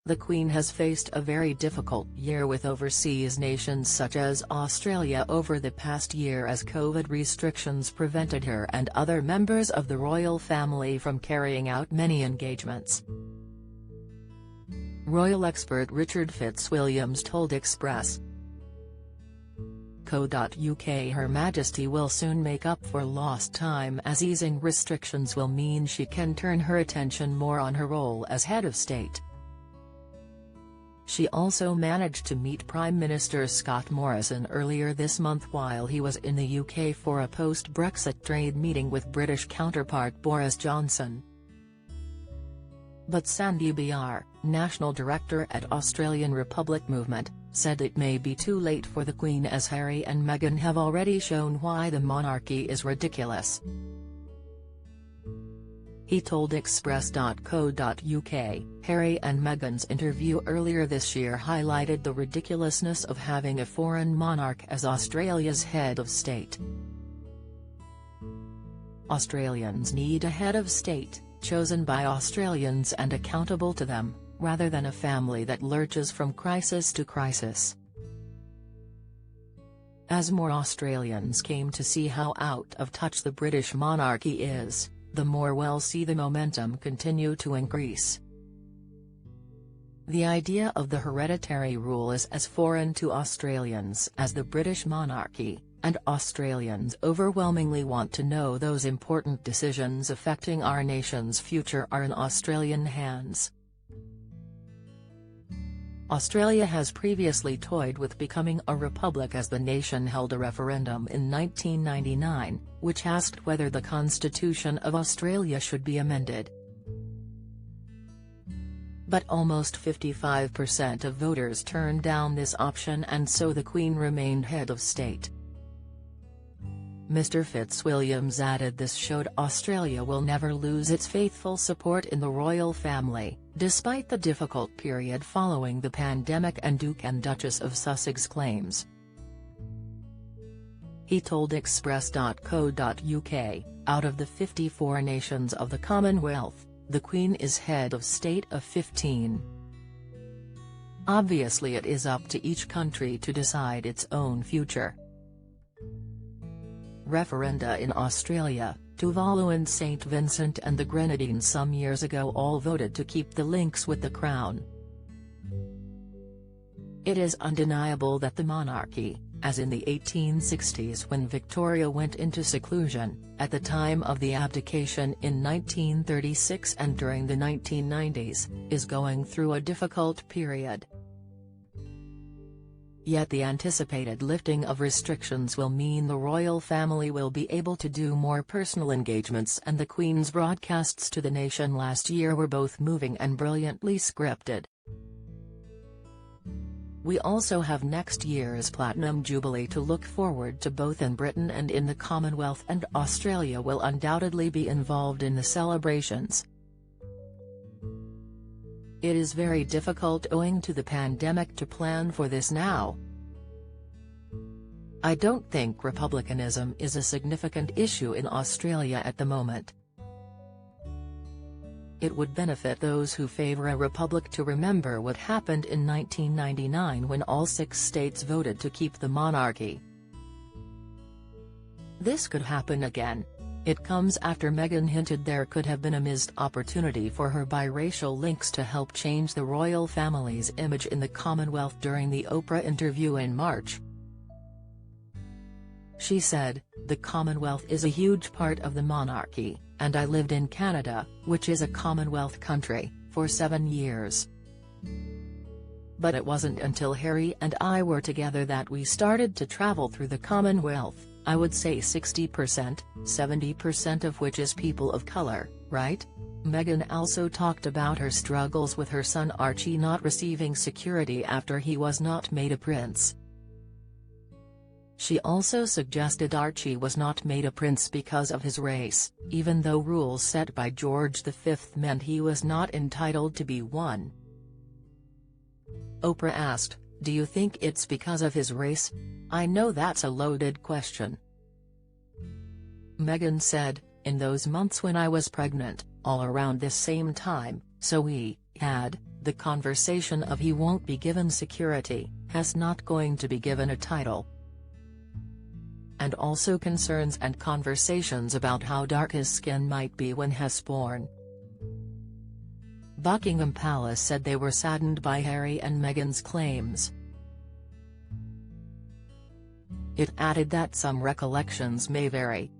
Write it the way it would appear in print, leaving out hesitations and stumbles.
The Queen has faced a very difficult year with overseas nations such as Australia over the past year as COVID restrictions prevented her and other members of the royal family from carrying out many engagements. Royal expert Richard Fitzwilliams told Express.co.uk Her Majesty will soon make up for lost time as easing restrictions will mean she can turn her attention more on her role as head of state. She also managed to meet Prime Minister Scott Morrison earlier this month while he was in the UK for a post-Brexit trade meeting with British counterpart Boris Johnson. But Sandy Br, National Director at Australian Republic Movement, said it may be too late for the Queen as Harry and Meghan have already shown why the monarchy is ridiculous. He told Express.co.uk, Harry and Meghan's interview earlier this year highlighted the ridiculousness of having a foreign monarch as Australia's head of state. Australians need a head of state, chosen by Australians and accountable to them, rather than a family that lurches from crisis to crisis. As more Australians came to see how out of touch the British monarchy is, the more we'll see the momentum continue to increase. The idea of the hereditary rule is as foreign to Australians as the British monarchy, and Australians overwhelmingly want to know those important decisions affecting our nation's future are in Australian hands. Australia has previously toyed with becoming a republic as the nation held a referendum in 1999, which asked whether the Constitution of Australia should be amended. But almost 55% of voters turned down this option and so the Queen remained head of state. Mr. Fitzwilliams added this showed Australia will never lose its faithful support in the royal family, despite the difficult period following the pandemic and Duke and Duchess of Sussex claims. He told Express.co.uk, out of the 54 nations of the Commonwealth, the Queen is head of state of 15. Obviously it is up to each country to decide its own future. Referenda in Australia, Tuvalu and St. Vincent and the Grenadines some years ago all voted to keep the links with the Crown. It is undeniable that the monarchy, as in the 1860s when Victoria went into seclusion, at the time of the abdication in 1936 and during the 1990s, is going through a difficult period. Yet the anticipated lifting of restrictions will mean the royal family will be able to do more personal engagements and the Queen's broadcasts to the nation last year were both moving and brilliantly scripted. We also have next year's Platinum Jubilee to look forward to both in Britain and in the Commonwealth, and Australia will undoubtedly be involved in the celebrations. It is very difficult owing to the pandemic to plan for this now. I don't think republicanism is a significant issue in Australia at the moment. It would benefit those who favor a republic to remember what happened in 1999 when all 6 states voted to keep the monarchy. This could happen again. It comes after Meghan hinted there could have been a missed opportunity for her biracial links to help change the royal family's image in the Commonwealth during the Oprah interview in March. She said, "The Commonwealth is a huge part of the monarchy, and I lived in Canada, which is a Commonwealth country, for 7 years. But it wasn't until Harry and I were together that we started to travel through the Commonwealth. I would say 60%, 70% of which is people of color, right?" Meghan also talked about her struggles with her son Archie not receiving security after he was not made a prince. She also suggested Archie was not made a prince because of his race, even though rules set by George V meant he was not entitled to be one. Oprah asked, "Do you think it's because of his race? I know that's a loaded question." Meghan said, "In those months when I was pregnant, all around this same time, so we, had, the conversation of he won't be given security, has not going to be given a title. And also concerns and conversations about how dark his skin might be when has born. Buckingham Palace said they were saddened by Harry and Meghan's claims. It added that some recollections may vary,